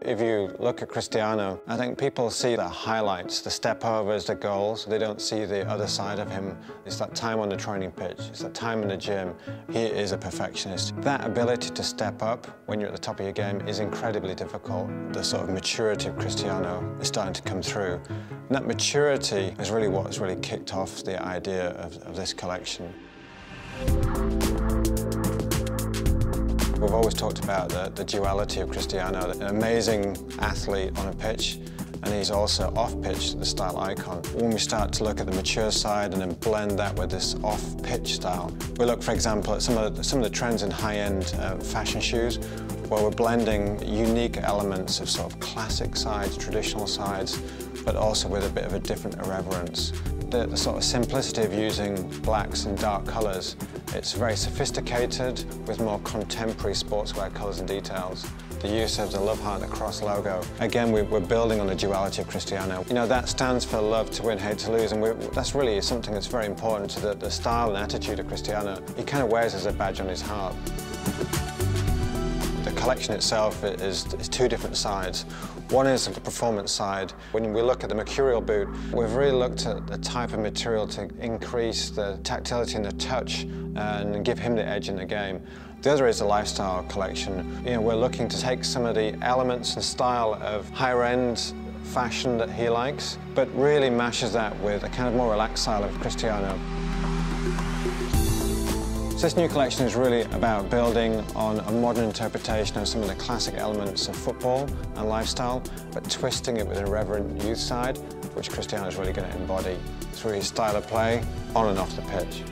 If you look at Cristiano, I think people see the highlights, the step-overs, the goals. They don't see the other side of him. It's that time on the training pitch. It's that time in the gym. He is a perfectionist. That ability to step up when you're at the top of your game is incredibly difficult. The sort of maturity of Cristiano is starting to come through. And that maturity is really what has really kicked off the idea of this collection. We've always talked about the duality of Cristiano, an amazing athlete on a pitch, and he's also off-pitch, the style icon. When we start to look at the mature side and then blend that with this off-pitch style, we look, for example, at some of the trends in high-end fashion shoes, where we're blending unique elements of sort of classic sides, traditional sides, but also with a bit of a different irreverence. The sort of simplicity of using blacks and dark colours, it's very sophisticated with more contemporary sportswear colours and details. The use of the Love Heart and the Cross logo. Again, we're building on the duality of Cristiano. You know, that stands for love to win, hate to lose, and that's really something that's very important to the style and attitude of Cristiano. He kind of wears as a badge on his heart. The collection itself is two different sides. One is the performance side. When we look at the Mercurial boot, we've really looked at the type of material to increase the tactility and the touch and give him the edge in the game. The other is the lifestyle collection. You know, we're looking to take some of the elements and style of higher-end fashion that he likes, but really mashes that with a kind of more relaxed style of Cristiano. So this new collection is really about building on a modern interpretation of some of the classic elements of football and lifestyle, but twisting it with an irreverent youth side, which Cristiano is really going to embody through his style of play on and off the pitch.